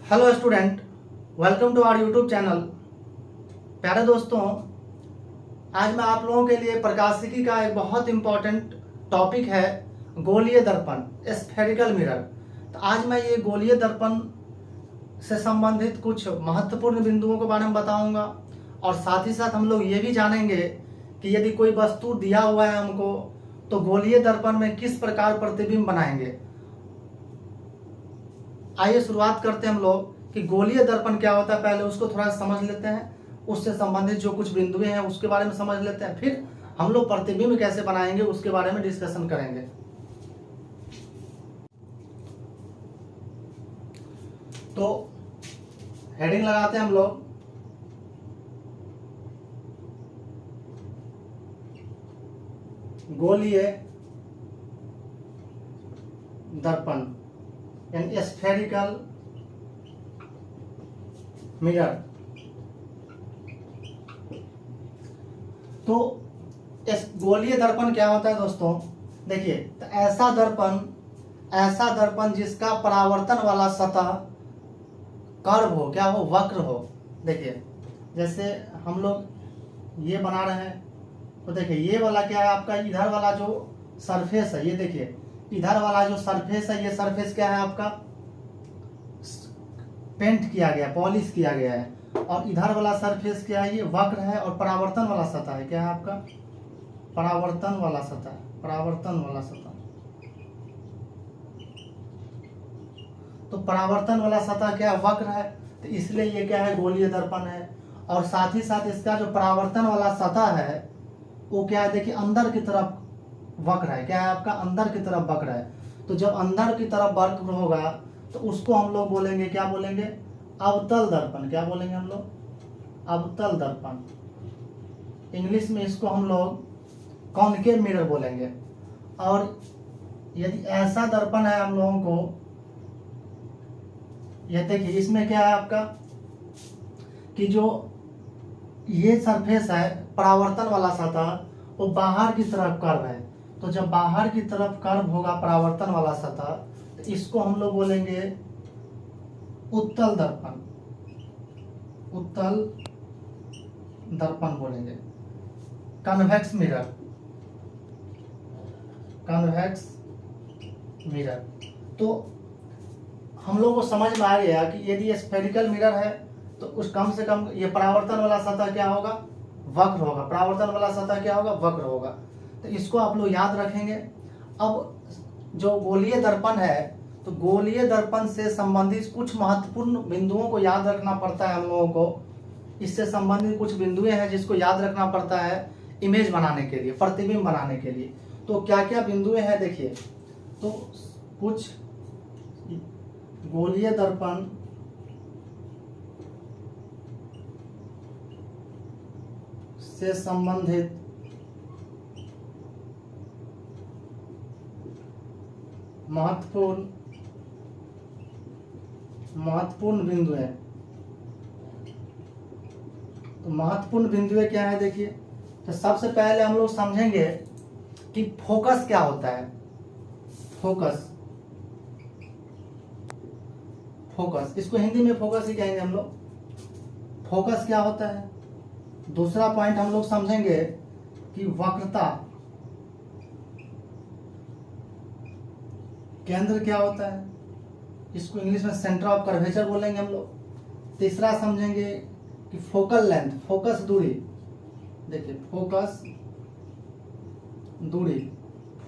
Hello student, welcome to our YouTube channel. प्यारे दोस्तों, आज मैं आप लोगों के लिए प्रकाशिकी का एक बहुत इम्पोर्टेंट टॉपिक है गोलीय दर्पण, स्फेरिकल मिरर। तो आज मैं ये गोलीय दर्पण से संबंधित कुछ महत्वपूर्ण बिंदुओं के बारे में बताऊंगा और साथ ही साथ हम लोग ये भी जानेंगे कि यदि कोई वस्तु दिया हुआ है हमको तो गोलीय दर्पण में किस प्रकार प्रतिबिंब बनाएंगे। आइए शुरुआत करते हैं हम लोग कि गोलीय दर्पण क्या होता है। पहले उसको थोड़ा समझ लेते हैं, उससे संबंधित जो कुछ बिंदुएं हैं उसके बारे में समझ लेते हैं, फिर हम लोग प्रतिबिंब कैसे बनाएंगे उसके बारे में डिस्कशन करेंगे। तो हेडिंग लगाते हैं हम लोग, गोलीय दर्पण यानी स्फेरिकल मिरर। तो इस गोलीय दर्पण क्या होता है दोस्तों, देखिए, तो ऐसा दर्पण जिसका परावर्तन वाला सतह कर्व हो, क्या हो, वक्र हो। देखिए, जैसे हम लोग ये बना रहे हैं तो देखिए ये वाला क्या है आपका, इधर वाला जो सरफेस है, ये देखिए इधर वाला जो सरफेस है, ये सरफेस क्या है आपका, पेंट किया गया, पॉलिश किया गया है। और इधर वाला सरफेस क्या है, ये वक्र है और परावर्तन वाला सतह है, क्या है आपका, परावर्तन वाला सतह, परावर्तन वाला सतह। तो परावर्तन वाला सतह क्या है, वक्र है, तो इसलिए ये क्या है, गोलीय दर्पण है। और साथ ही साथ इसका जो परावर्तन वाला सतह है वो क्या है, देखिए अंदर की तरफ वक्र है, क्या है आपका, अंदर की तरफ वक्र है। तो जब अंदर की तरफ वक्र होगा तो उसको हम लोग बोलेंगे, क्या बोलेंगे, अवतल दर्पण। क्या बोलेंगे हम लोग, अवतल दर्पण। इंग्लिश में इसको हम लोग कॉनकेव मिरर बोलेंगे। और यदि ऐसा दर्पण है हम लोगों को, यह देखिए इसमें क्या है आपका कि जो ये सरफेस है परावर्तन वाला सतह, वो बाहर की तरफ कर्व है। तो जब बाहर की तरफ कर्व होगा परावर्तन वाला सतह, तो इसको हम लोग बोलेंगे उत्तल दर्पण, उत्तल दर्पण बोलेंगे, कन्वेक्स मिरर, कन्वेक्स मिरर। तो हम लोग को समझ में आ गया कि यदि स्फेरिकल मिरर है तो उस कम से कम ये परावर्तन वाला सतह क्या होगा, वक्र होगा। परावर्तन वाला सतह क्या होगा, वक्र होगा। तो इसको आप लोग याद रखेंगे। अब जो गोलीय दर्पण है, तो गोलीय दर्पण से संबंधित कुछ महत्वपूर्ण बिंदुओं को याद रखना पड़ता है हम लोगों को। इससे संबंधित कुछ बिंदुएं हैं जिसको याद रखना पड़ता है इमेज बनाने के लिए, प्रतिबिंब बनाने के लिए। तो क्या क्या बिंदुएं हैं देखिए, तो कुछ गोलीय दर्पण से संबंधित महत्वपूर्ण बिंदुएं। तो महत्वपूर्ण बिंदुएं क्या है देखिए, तो सबसे पहले हम लोग समझेंगे कि फोकस क्या होता है। फोकस, फोकस, इसको हिंदी में फोकस ही कहेंगे हम लोग। फोकस क्या होता है। दूसरा पॉइंट हम लोग समझेंगे कि वक्रता, केंद्र क्या होता है, इसको इंग्लिश में सेंटर ऑफ कर्वेचर बोलेंगे हम लोग। तीसरा समझेंगे कि फोकल लेंथ, फोकस दूरी, देखिए फोकस दूरी,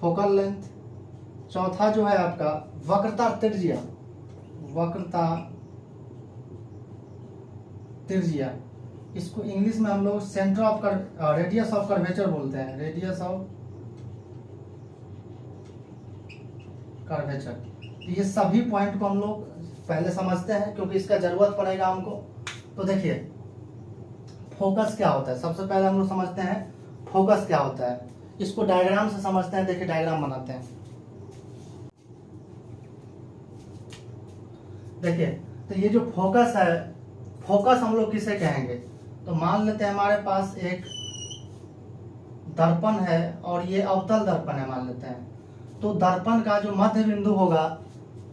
फोकल लेंथ। चौथा जो है आपका वक्रता त्रिज्या, वक्रता त्रिज्या, इसको इंग्लिश में हम लोग centre of radius of curvature बोलते हैं, रेडियस ऑफ कर्वेचर। तो ये सभी पॉइंट को हम लोग पहले समझते हैं क्योंकि इसका जरूरत पड़ेगा हमको। तो देखिए फोकस क्या होता है, सबसे पहले हम लोग समझते हैं फोकस क्या होता है। इसको डायग्राम से समझते हैं। देखिए डायग्राम बनाते हैं। देखिए, तो ये जो फोकस है, फोकस हम लोग किसे कहेंगे, तो मान लेते हैं हमारे पास एक दर्पण है और ये अवतल दर्पण है मान लेते हैं। तो दर्पण का जो मध्य बिंदु होगा,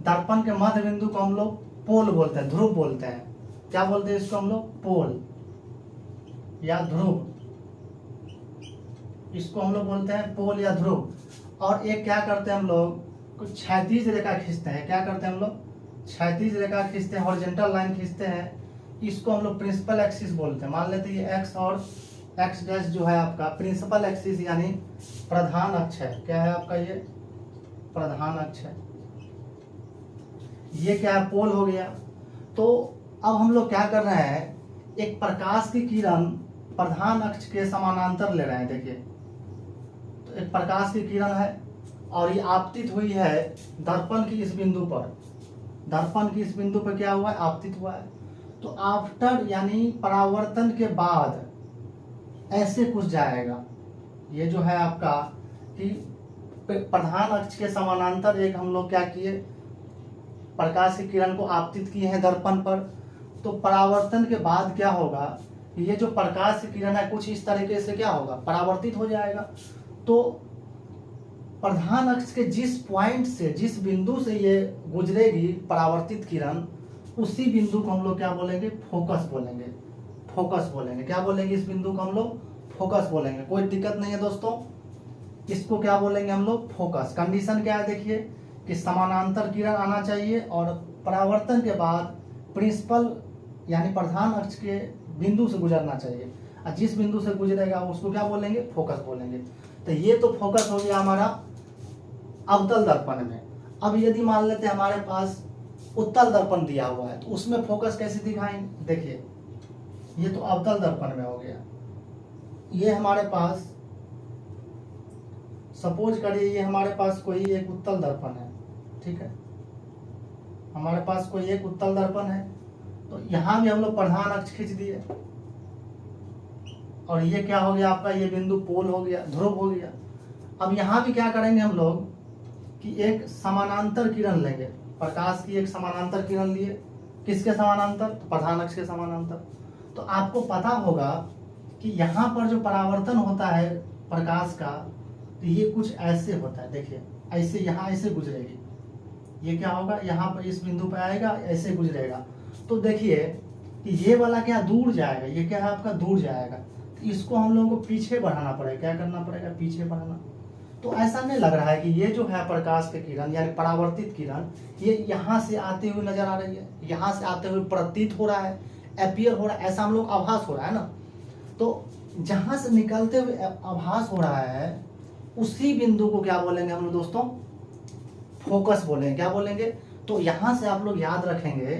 दर्पण के मध्य बिंदु को हम लोग पोल बोलते हैं, ध्रुव बोलते हैं। क्या बोलते हैं इसको हम लोग? पोल या ध्रुव, इसको हम लोग बोलते हैं पोल या ध्रुव। और एक क्या करते हैं हम लोग, कुछ क्षैतिज रेखा खींचते हैं। क्या करते हैं हम लोग? क्षैतिज रेखा खींचते हैं, हॉरिजॉन्टल लाइन खींचते हैं। इसको हम लोग प्रिंसिपल एक्सिस बोलते हैं। मान लेते हैं ये एक्स और एक्स डैश जो है आपका प्रिंसिपल एक्सिस यानी प्रधान अक्ष है। क्या है आपका? ये प्रधान अक्ष है। ये क्या है? पोल हो गया। तो अब हम लोग क्या कर रहे हैं, एक प्रकाश की किरण प्रधान अक्ष के समानांतर ले रहे हैं। देखिए, तो एक प्रकाश की किरण है और ये आपतित हुई है दर्पण की इस बिंदु पर। दर्पण की इस बिंदु पर क्या हुआ है? आपतित हुआ है। तो आफ्टर यानी परावर्तन के बाद ऐसे कुछ जाएगा। ये जो है आपका कि प्रधान अक्ष के समानांतर एक हम लोग क्या किए, प्रकाश की किरण को आपतित किए हैं दर्पण पर। तो परावर्तन के बाद क्या होगा, ये जो प्रकाश की किरण है कुछ इस तरीके से क्या होगा, परावर्तित हो जाएगा। तो प्रधान अक्ष के जिस पॉइंट से, जिस बिंदु से ये गुजरेगी परावर्तित किरण, उसी बिंदु को हम लोग क्या बोलेंगे? फोकस बोलेंगे। फोकस बोलेंगे। क्या बोलेंगे? इस बिंदु को हम लोग फोकस बोलेंगे। कोई दिक्कत नहीं है दोस्तों, इसको क्या बोलेंगे हम लोग? फोकस। कंडीशन क्या है देखिए, कि समानांतर किरण आना चाहिए और परावर्तन के बाद प्रिंसिपल यानी प्रधान अक्ष के बिंदु से गुजरना चाहिए। और जिस बिंदु से गुजरेगा उसको क्या बोलेंगे? फोकस बोलेंगे। तो ये तो फोकस हो गया हमारा अवतल दर्पण में। अब यदि मान लेते हैं हमारे पास उत्तल दर्पण दिया हुआ है, तो उसमें फोकस कैसे दिखाएंगे? देखिए, ये तो अवतल दर्पण में हो गया। ये हमारे पास सपोज करिए, ये हमारे पास कोई एक उत्तल दर्पण है, ठीक है। हमारे पास कोई एक उत्तल दर्पण है, तो यहां भी हम लोग प्रधान अक्ष खींच दिए और ये क्या हो गया आपका? ये बिंदु पोल हो गया, ध्रुव हो गया। अब यहां भी क्या करेंगे हम लोग कि एक समानांतर किरण लेंगे, प्रकाश की एक समानांतर किरण लिए। किसके समानांतर? तो प्रधान अक्ष के समानांतर। तो आपको पता होगा कि यहाँ पर जो परावर्तन होता है प्रकाश का, तो ये कुछ ऐसे होता है। देखिए, ऐसे यहाँ ऐसे गुजरेगी, ये क्या होगा? यहाँ पर इस बिंदु पर आएगा, ऐसे गुजरेगा। तो देखिए कि ये वाला क्या दूर जाएगा, ये क्या है आपका? दूर जाएगा। तो इसको हम लोगों को पीछे बढ़ाना पड़ेगा। क्या करना पड़ेगा? पीछे बढ़ाना। तो ऐसा नहीं लग रहा है कि ये जो है प्रकाश की किरण यानी परावर्तित किरण, ये यहाँ से आते हुए नजर आ रही है, यहाँ से आते हुए प्रतीत हो रहा है, अपीयर हो रहा है, ऐसा हम लोग आभास हो रहा है ना। तो जहां से निकलते हुए आभास हो रहा है, उसी बिंदु को क्या बोलेंगे हम लोग दोस्तों? फोकस बोलेंगे। क्या बोलेंगे? तो यहां से आप लोग याद रखेंगे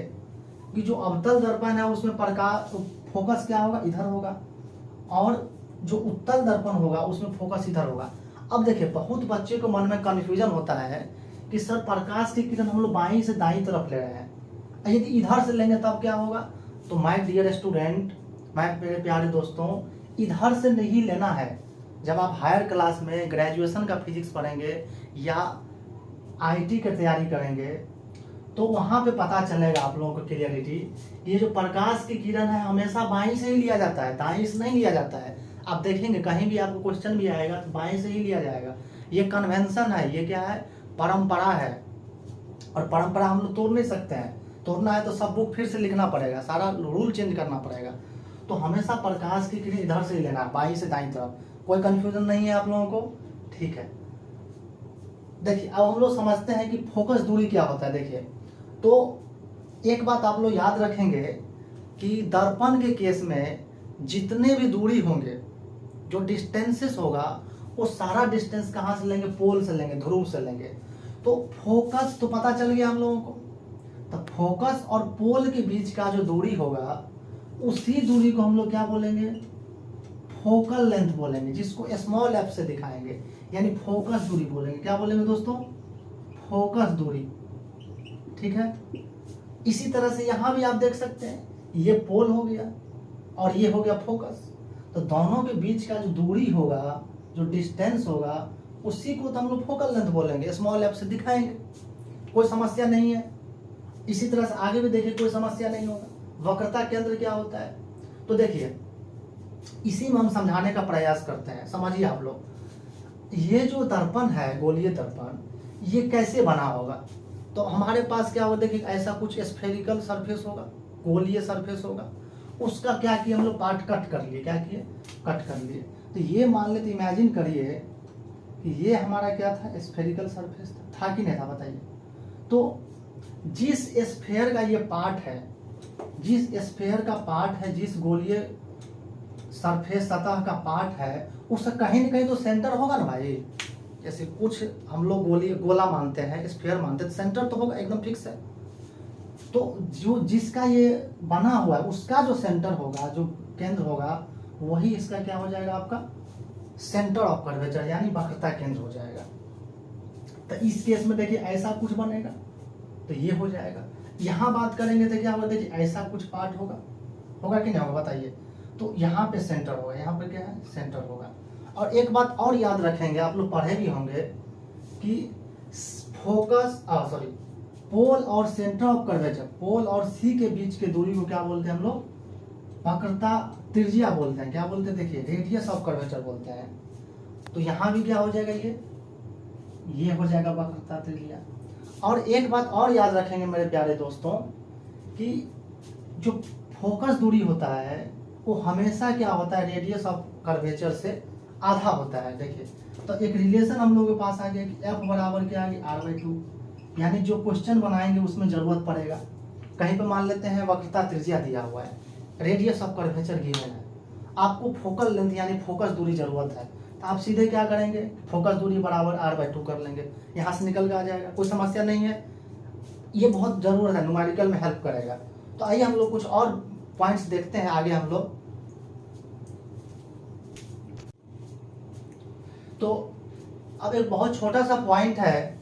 कि जो अवतल दर्पण है उसमें प्रकाश फोकस क्या होगा? इधर होगा, और जो उत्तल दर्पण होगा उसमें फोकस इधर होगा। अब देखिए, बहुत बच्चे को मन में कंफ्यूजन होता है कि सर प्रकाश की किरण हम लोग बाईं से दाईं तरफ ले रहे हैं, यदि इधर से लेंगे तब क्या होगा? तो माय डियर स्टूडेंट, मेरे प्यारे दोस्तों, इधर से नहीं लेना है। जब आप हायर क्लास में ग्रेजुएशन का फिजिक्स पढ़ेंगे या आईटी की तैयारी करेंगे, तो वहां पे पता चलेगा आप लोगों को क्लियरिटी, ये जो प्रकाश की किरण है हमेशा बाईं से ही लिया जाता है, दाईं से नहीं लिया जाता है। आप देखेंगे कहीं भी आपको क्वेश्चन भी आएगा तो बाएं से ही लिया जाएगा। ये कन्वेंशन है, ये क्या है? परंपरा है, और परंपरा हम लोग तोड़ नहीं सकते हैं। तोड़ना है तो सब बुक फिर से लिखना पड़ेगा, सारा रूल चेंज करना पड़ेगा। तो हमेशा प्रकाश की किरण इधर से ही लेना है, बाईं से दाईं तरफ। कोई कंफ्यूजन नहीं है आप लोगों को? ठीक है। देखिए, अब हम लोग समझते हैं कि फोकस दूरी क्या होता है। देखिए, तो एक बात आप लोग याद रखेंगे कि दर्पण के केस में जितने भी दूरी होंगे, जो डिस्टेंसेस होगा, वो सारा डिस्टेंस कहाँ से लेंगे? पोल से लेंगे, ध्रुव से लेंगे। तो फोकस तो पता चल गया हम लोगों को। तो फोकस और पोल के बीच का जो दूरी होगा, उसी दूरी को हम लोग क्या बोलेंगे? फोकल लेंथ बोलेंगे, जिसको स्मॉल एफ से दिखाएंगे, यानी फोकस दूरी बोलेंगे। क्या बोलेंगे दोस्तों? फोकस दूरी। ठीक है। इसी तरह से यहां भी आप देख सकते हैं, ये पोल हो गया और ये हो गया फोकस। तो दोनों के बीच का जो दूरी होगा, जो डिस्टेंस होगा, उसी को तो हम लोग फोकल लेंथ बोलेंगे, स्मॉल एफ से दिखाएंगे। कोई समस्या नहीं है। इसी तरह से आगे भी देखिए, कोई समस्या नहीं होगा। वक्रता केंद्र क्या होता है? तो देखिए, इसी में हम समझाने का प्रयास करते हैं। समझिए आप लोग, ये जो दर्पण है, गोलीय दर्पण, ये कैसे बना होगा? तो हमारे पास क्या होगा, देखिए ऐसा कुछ स्फेरिकल सरफेस होगा, गोलीय सरफेस होगा, उसका क्या किए हम लोग पार्ट कट कर लिए, क्या किए कट कर लिए। तो ये मान लेते, इमेजिन करिए कि ये हमारा क्या था, स्फेरिकल सरफेस था कि नहीं था, बताइए। तो जिस स्फेयर का ये पार्ट है, जिस स्फेयर का पार्ट है, जिस गोलीय सरफेस सतह का पार्ट है, उसका कहीं ना कहीं तो सेंटर होगा ना भाई। जैसे कुछ हम लोग गोला मानते हैं, स्फेयर मानते हैं, सेंटर तो होगा, एकदम फिक्स है। तो जो जिसका ये बना हुआ है उसका जो सेंटर होगा, जो केंद्र होगा, वही इसका क्या हो जाएगा, आपका सेंटर ऑफ कर्वेचर यानी वक्रता केंद्र हो जाएगा। तो इस केस में देखिए ऐसा कुछ बनेगा तो ये हो जाएगा। यहाँ बात करेंगे तो क्या होगा, देखिए ऐसा कुछ पार्ट होगा, होगा कि नहीं होगा, बताइए। तो यहाँ पे सेंटर होगा, यहाँ पे क्या है, सेंटर होगा। और एक बात और याद रखेंगे, आप लोग पढ़े भी होंगे कि पोल और सेंटर ऑफ कर्वेचर, पोल और सी के बीच के दूरी को क्या बोलते हैं हम लोग, वक्रता त्रिज्या बोलते हैं। क्या बोलते हैं, देखिए रेडियस ऑफ कर्वेचर बोलते हैं। तो यहाँ भी क्या हो जाएगा, ये हो जाएगा वक्रता त्रिज्या। और एक बात और याद रखेंगे मेरे प्यारे दोस्तों कि जो फोकस दूरी होता है वो हमेशा क्या होता है, रेडियस ऑफ कर्वेचर से आधा होता है। देखिए तो एक रिलेशन हम लोगों के पास आ गया कि एफ बराबर क्या आ गया, r/2। यानी जो क्वेश्चन बनाएंगे उसमें जरूरत पड़ेगा, कहीं पे मान लेते हैं वक्रता त्रिज्या दिया हुआ है, रेडियस ऑफ कर्वेचर गिवन है, आपको फोकल लेंथ यानी फोकस दूरी जरूरत है, तो आप सीधे क्या करेंगे, फोकस दूरी बराबर r/2 कर लेंगे, यहाँ से निकल के आ जाएगा, कोई समस्या नहीं है। ये बहुत जरूरत है, न्यूमेरिकल में हेल्प करेगा। तो आइए हम लोग कुछ और पॉइंट्स देखते हैं आगे हम लोग। तो अब एक बहुत छोटा सा पॉइंट है,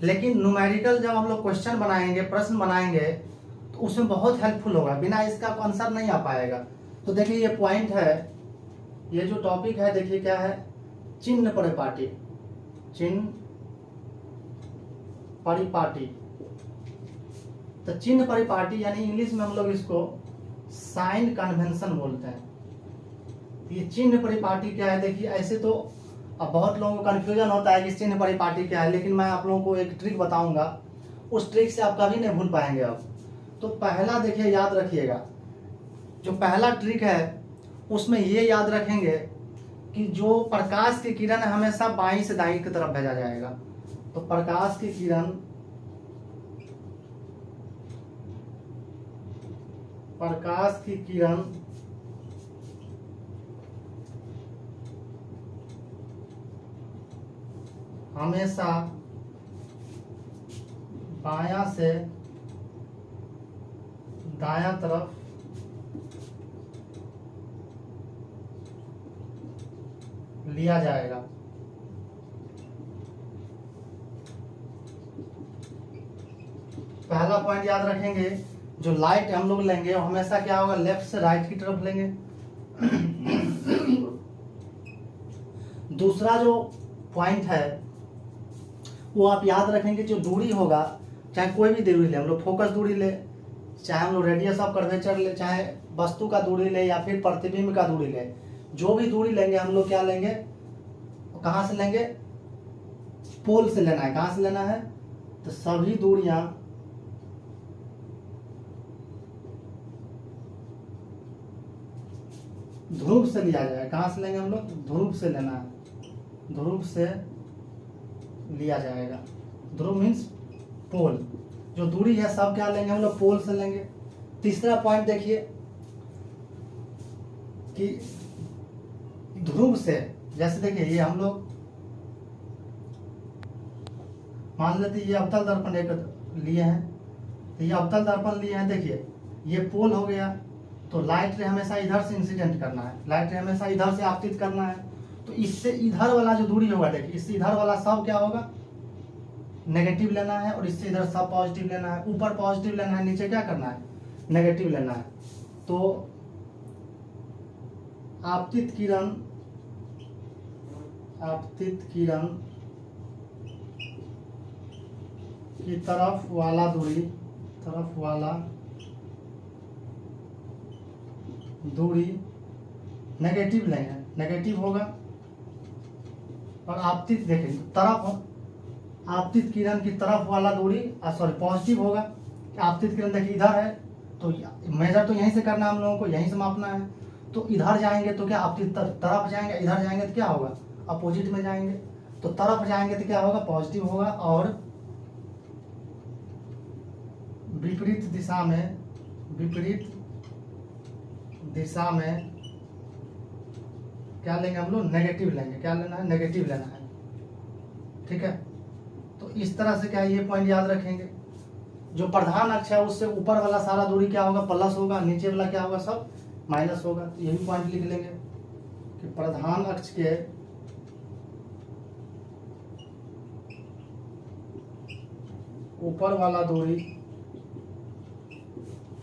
लेकिन न्यूमेरिकल जब हम लोग क्वेश्चन बनाएंगे, प्रश्न बनाएंगे, तो उसमें बहुत हेल्पफुल होगा, बिना इसका आंसर नहीं आ पाएगा। तो देखिए ये पॉइंट है, ये जो टॉपिक है, देखिए क्या है, चिन्ह परिपाटी, चिन्ह परिपाटी। तो चिन्ह परिपाटी यानी इंग्लिश में हम लोग इसको साइन कन्वेंशन बोलते हैं। ये चिन्ह परिपाटी क्या है, देखिए ऐसे तो अब बहुत लोगों को कन्फ्यूजन होता है कि चिन्ह परिपाटी क्या है, लेकिन मैं आप लोगों को एक ट्रिक बताऊंगा, उस ट्रिक से आप कभी नहीं भूल पाएंगे। अब तो पहला देखिए याद रखिएगा, जो पहला ट्रिक है उसमें ये याद रखेंगे कि जो प्रकाश की किरण हमेशा बाईं से दाईं की तरफ भेजा जाएगा। तो प्रकाश की किरण हमेशा बायां से दायां तरफ लिया जाएगा। पहला पॉइंट याद रखेंगे, जो लाइट हम लोग लेंगे वो हमेशा क्या होगा, लेफ्ट से राइट की तरफ लेंगे। दूसरा जो पॉइंट है वो आप याद रखेंगे, जो दूरी होगा, चाहे कोई भी दूरी ले, हम लोग फोकस दूरी ले, चाहे हम लोग रेडियस ऑफ कर्वेचर ले, चाहे वस्तु का दूरी ले या फिर प्रतिबिंब का दूरी ले, जो भी दूरी लेंगे हम लोग क्या लेंगे, कहाँ से लेंगे, पोल से लेना है। कहाँ से लेना है, तो सभी दूरियां ध्रुव से लिया जाए। कहाँ से लेंगे हम लोग, ध्रुव से लेना है, ध्रुव से लिया जाएगा। ध्रुव मीन्स पोल, जो दूरी है सब क्या लेंगे हम लोग, पोल से लेंगे। तीसरा पॉइंट देखिए कि ध्रुव से, जैसे देखिए ये हम लोग मान लेते ये अवतल दर्पण एक लिए हैं, तो ये अवतल दर्पण लिए हैं, देखिए ये पोल हो गया, तो लाइट रे हमेशा इधर से इंसिडेंट करना है, लाइट रे हमेशा इधर से आपतित करना है। तो इससे इधर वाला जो दूरी होगा, देखिए इससे इधर वाला सब क्या होगा, नेगेटिव लेना है, और इससे इधर सब पॉजिटिव लेना है। ऊपर पॉजिटिव लेना है, नीचे क्या करना है, नेगेटिव लेना है। तो आपतित किरण की तरफ वाला दूरी नेगेटिव लेंगे, नेगेटिव होगा। और आपतित देखें तरफ, आपतित किरण की तरफ वाला दूरी पॉजिटिव होगा। आपतित किरण देखिए इधर है, तो मेजर तो यहीं से करना है हम लोगों को, यहीं से मापना है। तो इधर जाएंगे तो क्या आपतित तरफ जाएंगे, इधर जाएंगे तो क्या होगा अपोजिट में जाएंगे। तो तरफ जाएंगे तो क्या होगा पॉजिटिव होगा, और विपरीत दिशा में क्या लेंगे हम लोग नेगेटिव लेंगे। क्या लेना है नेगेटिव लेना है, ठीक है। तो इस तरह से क्या ये पॉइंट याद रखेंगे। जो प्रधान अक्ष है उससे ऊपर वाला सारा दूरी क्या होगा प्लस होगा, नीचे वाला क्या होगा सब माइनस होगा। तो ये भी पॉइंट लिख लेंगे कि प्रधान अक्ष के ऊपर वाला दूरी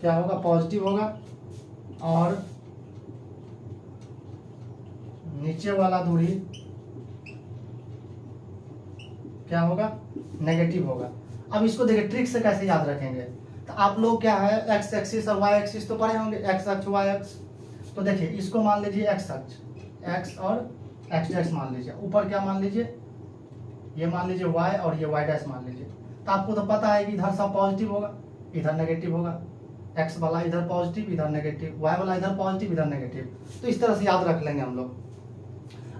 क्या होगा पॉजिटिव होगा, और नीचे वाला दूरी क्या होगा नेगेटिव होगा। अब इसको देखिए ट्रिक से कैसे याद रखेंगे। तो आप लोग क्या है एक्स एक्सिस और वाई एक्सिस तो पढ़े होंगे, एक्स अक्ष वाई अक्ष। तो देखिए इसको मान लीजिए एक्स अक्ष, एक्स और एक्स डैश मान लीजिए, ऊपर क्या मान लीजिए ये मान लीजिए वाई और ये वाई डैश मान लीजिए। तो आपको तो पता है कि इधर सब पॉजिटिव होगा इधर नेगेटिव होगा, एक्स वाला इधर पॉजिटिव इधर नेगेटिव, वाई वाला इधर पॉजिटिव इधर नेगेटिव। तो इस तरह से याद रख लेंगे हम लोग।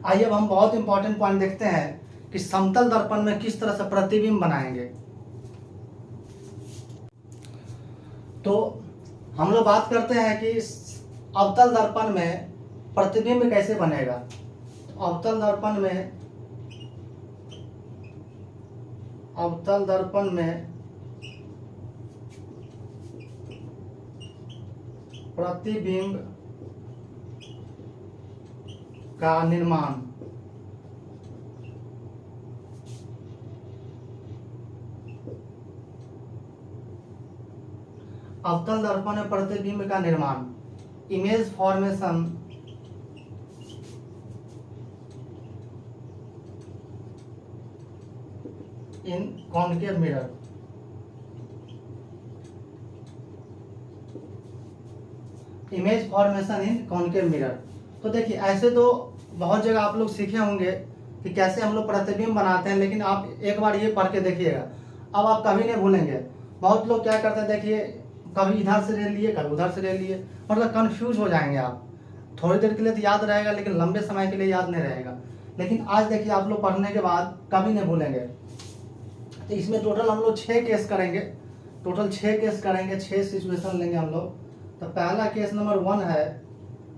आइए अब हम बहुत इंपॉर्टेंट पॉइंट देखते हैं कि समतल दर्पण में किस तरह से प्रतिबिंब बनाएंगे। तो हम लोग बात करते हैं कि अवतल दर्पण में प्रतिबिंब कैसे बनेगा। तो अवतल दर्पण में प्रतिबिंब का निर्माण अवतल दर्पण में प्रतिबिंब का निर्माण इमेज फॉर्मेशन इन कॉनकेव मिरर। इमेज फॉर्मेशन इन कॉनकेव मिरर। तो देखिए ऐसे तो बहुत जगह आप लोग सीखे होंगे कि कैसे हम लोग प्रतिबिंब बनाते हैं, लेकिन आप एक बार ये पढ़ के देखिएगा, अब आप कभी नहीं भूलेंगे। बहुत लोग क्या करते हैं देखिए, कभी इधर से ले लिए कभी उधर से ले लिए, मतलब कंफ्यूज हो जाएंगे आप। थोड़ी देर के लिए तो याद रहेगा लेकिन लंबे समय के लिए याद नहीं रहेगा। लेकिन आज देखिए आप लोग पढ़ने के बाद कभी नहीं भूलेंगे। तो इसमें टोटल हम लोग 6 केस करेंगे, टोटल 6 केस करेंगे, 6 सिचुएशन लेंगे हम लोग। तो पहला केस नंबर 1 है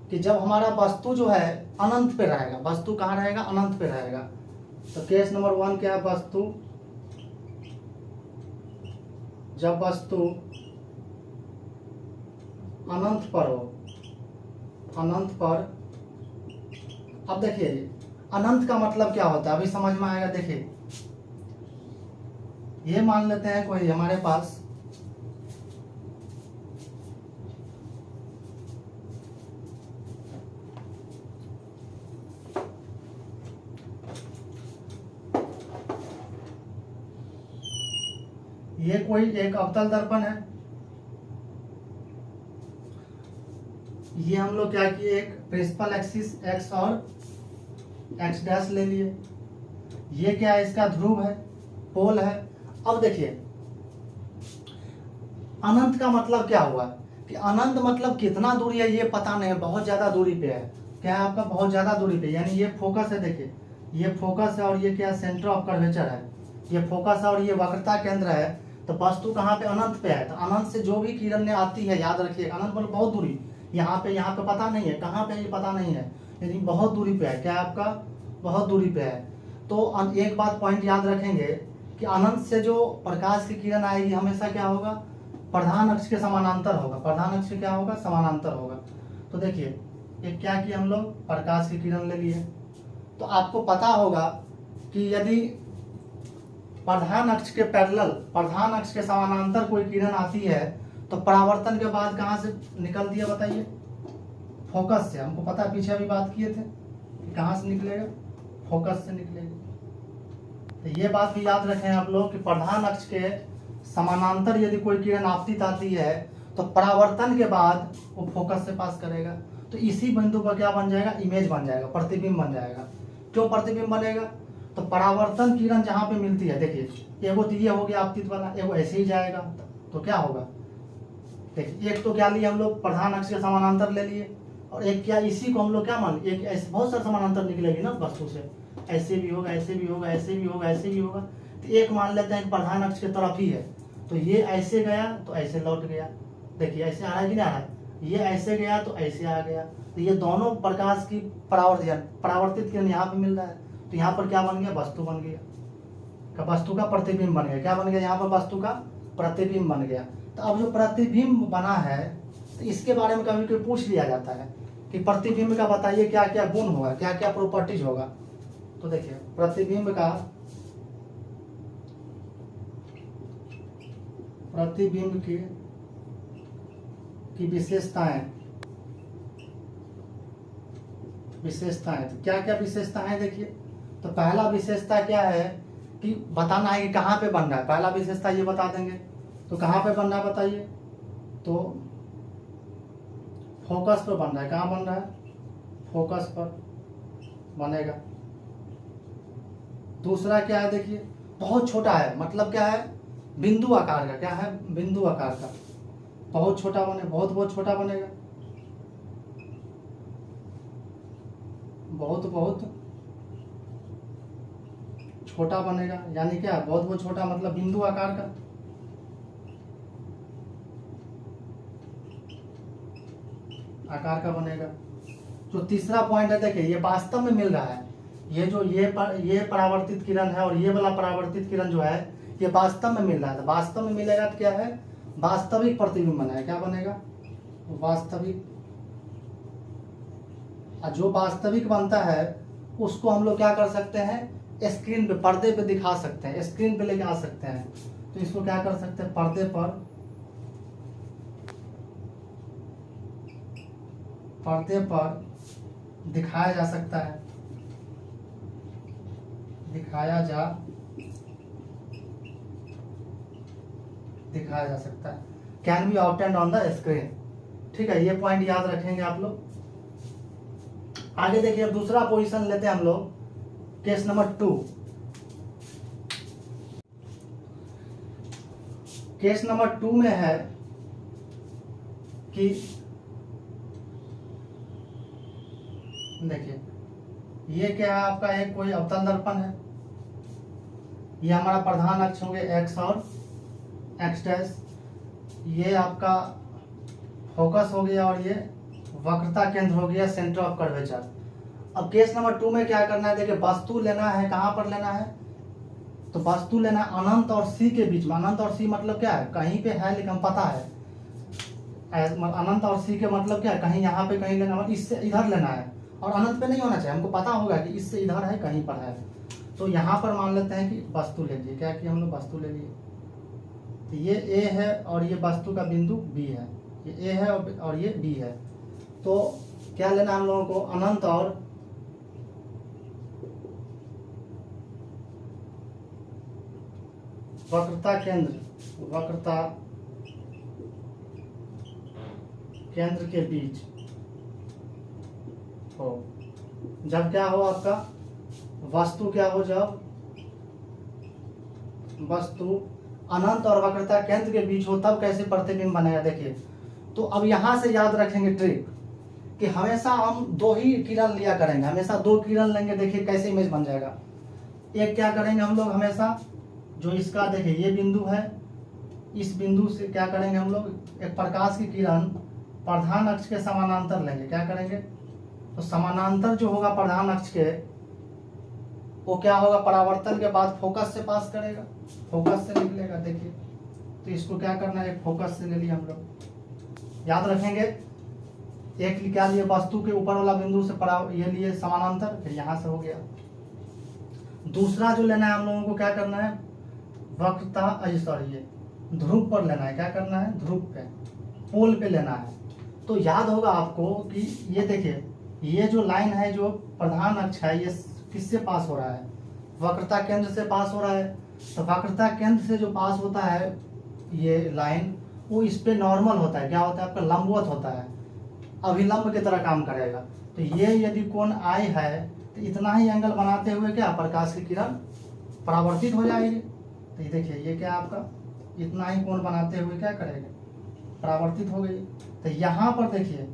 कि जब हमारा वस्तु जो है अनंत पे रहेगा। वस्तु कहाँ रहेगा अनंत पे रहेगा। तो केस नंबर 1 क्या है, वस्तु जब वस्तु अनंत पर हो, अनंत पर। अब देखिए अनंत का मतलब क्या होता है अभी समझ में आएगा। देखिए ये मान लेते हैं कोई हमारे पास ये कोई एक अवतल दर्पण है। ये हम लोग क्या किए एक प्रिंसिपल एक्सिस एक्स और एक्स डैश ले लिए। ये क्या है इसका ध्रुव है, पोल है। अब देखिए अनंत का मतलब क्या हुआ कि अनंत मतलब कितना दूरी है ये पता नहीं है, बहुत ज्यादा दूरी पे है। क्या है आपका बहुत ज्यादा दूरी पे, यानी ये फोकस है। देखिए ये फोकस है और ये क्या सेंटर ऑफ कर्वेचर है। ये फोकस है और ये वक्रता केंद्र है। तो वस्तु कहाँ पे अनंत पे है। तो अनंत से जो भी किरण आती है याद रखिए, अनंत मतलब बहुत दूरी, यहाँ पे पता नहीं है कहाँ पे, ये पता नहीं है, लेकिन बहुत दूरी पे है। क्या है आपका बहुत दूरी पे है। तो एक बात पॉइंट याद रखेंगे कि अनंत से जो प्रकाश की किरण आएगी हमेशा क्या होगा प्रधान अक्ष के समानांतर होगा। प्रधान अक्ष क्या होगा समानांतर होगा। तो देखिए एक क्या किया हम लोग प्रकाश की किरण ले लिए। तो आपको पता होगा कि यदि प्रधान अक्ष के पैरेलल, प्रधान अक्ष के समानांतर कोई किरण आती है तो परावर्तन के बाद कहाँ से निकलती है बताइए, फोकस से। हमको पता है पीछे अभी बात किए थे कि कहाँ से निकलेगा, फोकस से निकलेगा। तो ये बात भी याद रखें आप लोग कि प्रधान अक्ष के समानांतर यदि कोई किरण आपतित आती है तो परावर्तन के बाद वो फोकस से पास करेगा। तो इसी बिंदु पर क्या बन जाएगा इमेज बन जाएगा, प्रतिबिंब बन जाएगा। क्यों प्रतिबिंब बनेगा, तो परावर्तन किरण जहाँ पे मिलती है, देखिए एगो तो ये हो गया आपतित वाला, एगो ऐसे ही जाएगा, तो क्या होगा, देखिए एक तो क्या लिए हम लोग प्रधान अक्ष के समानांतर ले लिए, और एक क्या इसी को हम लोग क्या मान, एक ऐसे बहुत सारे समानांतर निकलेगी ना वस्तु से, ऐसे भी होगा, ऐसे भी होगा, ऐसे भी होगा, ऐसे भी होगा, तो एक मान लेते हैं कि प्रधान अक्ष की तरफ ही है, तो ये ऐसे गया तो ऐसे लौट गया, देखिए ऐसे आ रहा है कि नहीं आ रहा है, ये ऐसे गया तो ऐसे आ गया, तो ये दोनों प्रकाश की परावर्तित किरण यहाँ पे मिल रहा है, तो यहाँ पर क्या बन गया, वस्तु बन गया, वस्तु का प्रतिबिंब बन गया, क्या बन गया यहाँ पर, वस्तु का प्रतिबिंब बन गया। तो अब जो प्रतिबिंब बना है, तो इसके बारे में कभी कोई पूछ लिया जाता है कि प्रतिबिंब का बताइए क्या क्या गुण होगा, क्या क्या प्रॉपर्टीज होगा। तो देखिए प्रतिबिंब की विशेषताएं, तो क्या क्या विशेषताएं, देखिए तो पहला विशेषता क्या है कि बताना है कि कहाँ पे बन रहा है, पहला विशेषता ये बता देंगे, तो कहाँ पे बन रहा है बताइए, तो फोकस पर बन रहा है, कहाँ बन रहा है, फोकस पर बनेगा। दूसरा क्या है, देखिए बहुत छोटा है, मतलब क्या है, बिंदु आकार का, क्या है, बिंदु आकार का, बहुत छोटा बने, बहुत छोटा बनेगा, बहुत छोटा बनेगा, यानी क्या, बहुत छोटा मतलब बिंदु आकार का। बनेगा। जो तीसरा पॉइंट है, देखिए ये वास्तव में मिल रहा है, ये जो ये परावर्तित किरण है और ये वाला परावर्तित किरण जो है ये वास्तव में मिल रहा है, वास्तव में मिलेगा तो क्या है, वास्तविक प्रतिबिंब बनेगा, क्या बनेगा, वास्तविक। और जो वास्तविक बनता है उसको हम लोग क्या कर सकते हैं, स्क्रीन पे, पर्दे पे दिखा सकते हैं, स्क्रीन पे लेके आ सकते हैं। तो इसको क्या कर सकते हैं, पर्दे पर दिखाया जा सकता है, दिखाया जा सकता है, can be obtained on the screen. ठीक है, ये पॉइंट याद रखेंगे आप लोग। आगे देखिए, अब दूसरा पोजीशन लेते हैं हम लोग, केस नंबर 2। केस नंबर 2 में है कि देखिए ये क्या है आपका, एक कोई अवतल दर्पण है, ये हमारा प्रधान अक्ष होंगे एक्स और एक्स डैश, ये आपका फोकस हो गया और ये वक्रता केंद्र हो गया, सेंटर ऑफ कर्वेचर। अब केस नंबर 2 में क्या करना है, देखिए वस्तु लेना है, कहाँ पर लेना है, तो वस्तु लेना है अनंत और सी के बीच में। अनंत और सी मतलब क्या है, कहीं पे है लेकिन पता है, अनंत और सी के मतलब क्या है, कहीं यहाँ पे कहीं लेना, मतलब इससे इधर लेना है, और अनंत पे नहीं होना चाहिए, हमको पता होगा कि इससे इधर है, कहीं पर है। तो यहाँ पर मान लेते हैं कि वस्तु ले लीजिए, क्या कि हम लोग वस्तु ले लिए, तो ये ए है और ये वस्तु का बिंदु बी है, ये ए है और ये बी है। तो क्या लेना हम लोगों को, अनंत और वक्रता केंद्र के बीच हो। जब क्या हो आपका, वस्तु क्या हो, जब वस्तु अनंत और वक्रता केंद्र के बीच हो, तब कैसे प्रतिबिंब बनेगा। देखिए तो अब यहां से याद रखेंगे ट्रिक कि हमेशा हम 2 ही किरण लिया करेंगे, हमेशा 2 किरण लेंगे। देखिए कैसे इमेज बन जाएगा, एक क्या करेंगे हम लोग, हमेशा जो इसका देखिए ये बिंदु है, इस बिंदु से क्या करेंगे हम लोग, एक प्रकाश की किरण प्रधान अक्ष के समानांतर लेंगे, क्या करेंगे, तो समानांतर जो होगा प्रधान अक्ष के, वो क्या होगा, परावर्तन के बाद फोकस से पास करेगा, फोकस से निकलेगा। देखिए तो इसको क्या करना है, एक फोकस से ले लिया हम लोग, याद रखेंगे। एक क्या लिए, वस्तु के ऊपर वाला बिंदु से ये लिए समानांतर, फिर यहाँ से हो गया। दूसरा जो लेना है हम लोगों को, क्या करना है, वक्रता, सॉरी ये ध्रुव पर लेना है, क्या करना है, ध्रुव पे, पोल पे लेना है। तो याद होगा आपको कि ये देखिए ये जो लाइन है, जो प्रधान अक्ष है, ये किससे पास हो रहा है, वक्रता केंद्र से पास हो रहा है। तो वक्रता केंद्र से जो पास होता है ये लाइन, वो इस पे नॉर्मल होता है, क्या होता है आपका, लंबवत होता है, अभिलंब की तरह काम करेगा। तो ये यदि कोण आई है, तो तो इतना ही एंगल बनाते हुए क्या प्रकाश की किरण परावर्तित हो जाएगी। तो ये देखिए ये क्या आपका इतना ही कोण बनाते हुए क्या करेगा, परावर्तित हो गई। तो यहाँ पर देखिए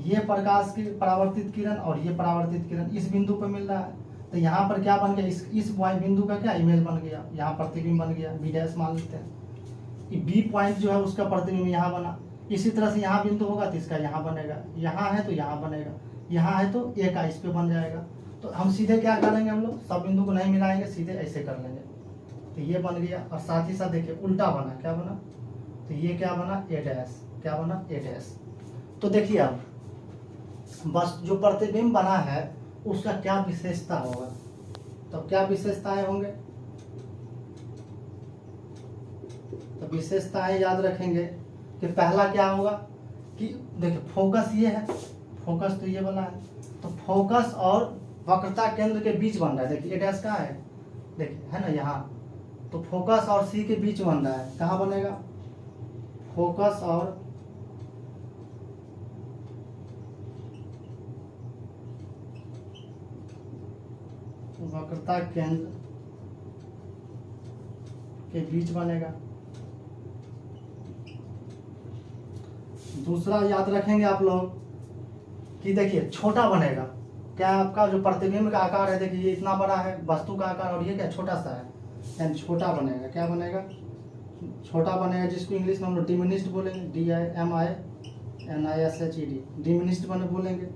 ये प्रकाश की परावर्तित किरण और ये परावर्तित किरण इस बिंदु पर मिल रहा है। तो यहाँ पर क्या बन गया, इस बिंदु का क्या इमेज बन गया, यहाँ प्रतिबिंब बन गया, बी डैश मान लेते हैं। बी पॉइंट जो है उसका प्रतिबिंब यहाँ बना। इसी तरह से यहाँ बिंदु होगा तो इसका यहाँ बनेगा, यहाँ है तो यहाँ बनेगा, यहाँ है तो ए का इस पे बन जाएगा। तो हम सीधे क्या करेंगे, हम लोग सब बिंदु को नहीं मिलाएंगे, सीधे ऐसे कर लेंगे। तो ये बन गया और साथ ही साथ देखिए उल्टा बना, क्या बना, तो ये क्या बना ए डैश, क्या बना ए डैश। तो देखिए अब बस जो प्रतिबिंब बना है उसका क्या विशेषता होगा, तो क्या विशेषताएं होंगे, तो विशेषताएं याद रखेंगे कि पहला क्या होगा कि देखिए फोकस ये है, फोकस तो ये वाला है, तो फोकस और वक्रता केंद्र के बीच बन रहा है। देखिए ए डैश कहाँ है, देखिए है ना यहाँ, तो फोकस और सी के बीच बन रहा है, कहाँ बनेगा, फोकस और वक्रता केंद्र के बीच बनेगा। दूसरा याद रखेंगे आप लोग कि देखिए छोटा बनेगा, क्या आपका जो प्रतिबिंब का आकार है, देखिए ये इतना बड़ा है वस्तु का आकार और ये क्या छोटा सा है, यानी छोटा बनेगा, क्या बनेगा, छोटा बनेगा, जिसको इंग्लिश में हम लोग डिमिनिश्ड बोलेंगे, DIMINISHED, डिमिनिश्ड बोलेंगे।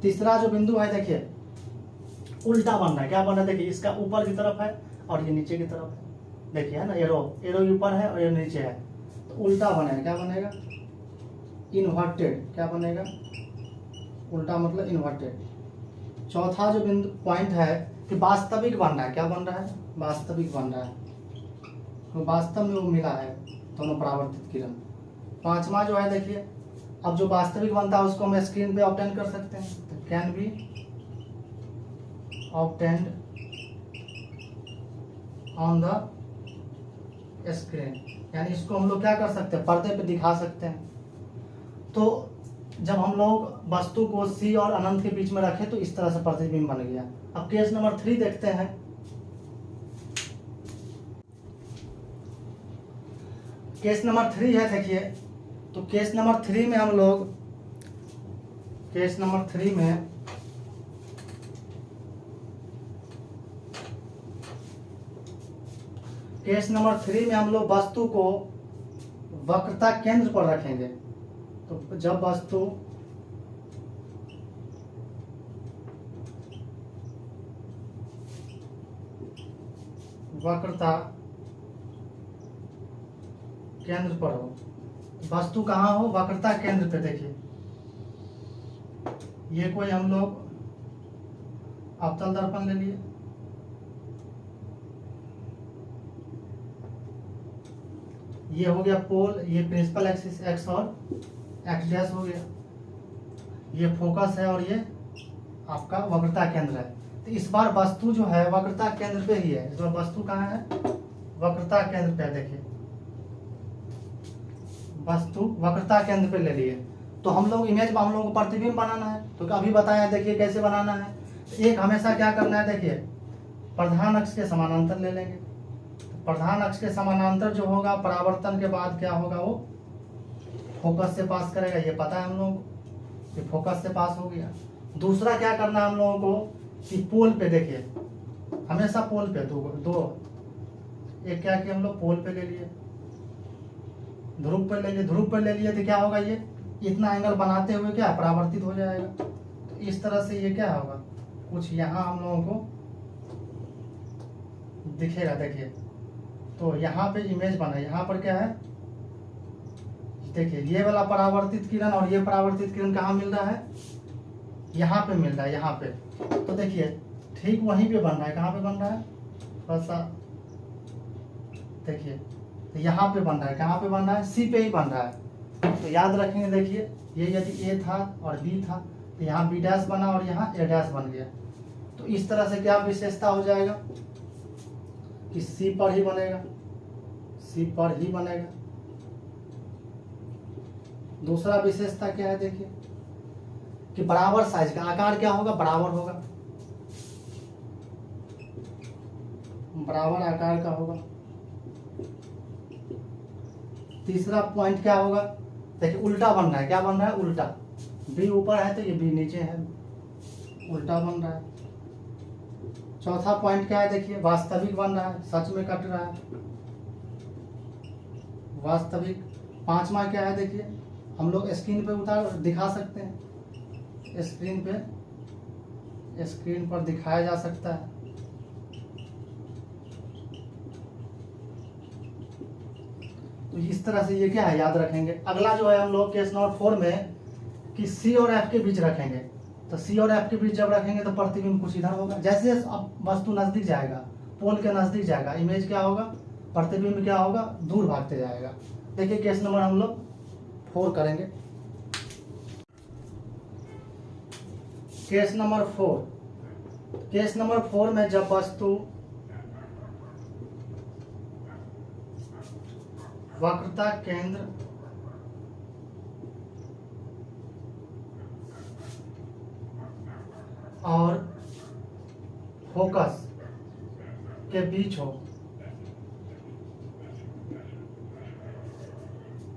तीसरा जो बिंदु है देखिए उल्टा बन रहा है, क्या बन रहा है, देखिए इसका ऊपर की तरफ है और ये नीचे की तरफ है, देखिए है ना, एरो ऊपर है और ये नीचे है, तो उल्टा बनेगा, क्या बनेगा, इन्वर्टेड, क्या बनेगा, उल्टा मतलब इन्वर्टेड। चौथा जो बिंदु पॉइंट है कि वास्तविक बन रहा है, क्या बन रहा है, वास्तविक बन रहा है, तो वास्तव में वो मिला है दोनों परावर्तित किरण। पांचवा जो है देखिए अब जो वास्तविक बनता है उसको हम स्क्रीन पे ऑब्टेन कर सकते हैं, तो can be obtained on the screen, यानी इसको हम लोग क्या कर सकते हैं, पर्दे पे दिखा सकते हैं। तो जब हम लोग वस्तु को सी और अनंत के बीच में रखे तो इस तरह से प्रतिबिंब बन गया। अब केस नंबर 3 देखते हैं। केस नंबर 3 है देखिए, तो केस नंबर 3 में हम लोग केस नंबर 3 में हम लोग वस्तु को वक्रता केंद्र पर रखेंगे। तो जब वस्तु वक्रता केंद्र पर हो, वस्तु कहाँ हो, वक्रता केंद्र पे। देखिए ये कोई हम लोग अवतल दर्पण ले लिए, ये हो गया पोल, ये प्रिंसिपल एक्सिस एक्स और एक्स डैश हो गया, ये फोकस है और ये आपका वक्रता केंद्र है। तो इस बार वस्तु जो है वक्रता केंद्र पे ही है, इस बार वस्तु कहाँ है, वक्रता केंद्र पे। देखिए वस्तु वक्रता केंद्र पे ले लिए, तो हम लोग इमेज में हम लोगों को प्रतिबिंब बनाना है, तो अभी बताया देखिए कैसे बनाना है। एक हमेशा क्या करना है, देखिए प्रधान अक्ष के समानांतर ले लेंगे, प्रधान अक्ष के समानांतर जो होगा परावर्तन के बाद क्या होगा, वो फोकस से पास करेगा, ये पता है हम लोगों को कि फोकस से पास हो गया। दूसरा क्या करना है हम लोगों को कि पोल पे, देखिए हमेशा पोल पे दो एक क्या किया हम लोग, पोल पे ले लिए, ध्रुव पे ले लिए, ध्रुव पे ले लिए तो क्या होगा, ये इतना एंगल बनाते हुए क्या परावर्तित हो जाएगा। तो इस तरह से ये क्या होगा, कुछ यहाँ हम लोगों को दिखेगा। देखिए तो यहाँ पे इमेज बना, यहाँ पर क्या है, देखिए ये वाला परावर्तित किरण और ये परावर्तित किरण कहाँ मिल रहा है, यहाँ पे मिल रहा है, यहाँ पे। तो देखिए ठीक वहीं पे बन रहा है, कहाँ पे बन रहा है, थोड़ा सा देखिए, तो यहाँ पे बन रहा है, कहाँ पे बन रहा है, सी पे ही बन रहा है। तो याद रखेंगे, देखिए ये यदि ए था और बी था तो यहाँ बी डैश बना और यहाँ ए डैश बन गया। तो इस तरह से क्या विशेषता हो जाएगा कि सी पर ही बनेगा, सी पर ही बनेगा। दूसरा विशेषता क्या है, देखिए कि बराबर साइज का, आकार क्या होगा, बराबर होगा। बराबर आकार का होगा। तीसरा पॉइंट क्या होगा, देखिए उल्टा बन रहा है, क्या बन रहा है, उल्टा। बी ऊपर है तो ये बी नीचे है, उल्टा बन रहा है। चौथा पॉइंट क्या है, देखिए वास्तविक बन रहा है, सच में कट रहा है, वास्तविक। पांचवा क्या है, देखिए हम लोग स्क्रीन पे उतार दिखा सकते हैं, स्क्रीन पर दिखाया जा सकता है। तो इस तरह से ये क्या है, याद रखेंगे। अगला जो है हम लोग केस नंबर 4 में कि सी और एफ के बीच रखेंगे। तो सी और एफ के बीच जब रखेंगे तो प्रतिबिंब कुछ इधर होगा। जैसे अब वस्तु नजदीक जाएगा, पोल के नजदीक जाएगा, इमेज क्या होगा, प्रतिबिंब क्या होगा, दूर भागते जाएगा। देखिए केस नंबर हम लोग 4 करेंगे। केस नंबर 4 में जब वस्तु वक्रता केंद्र और फोकस के बीच हो,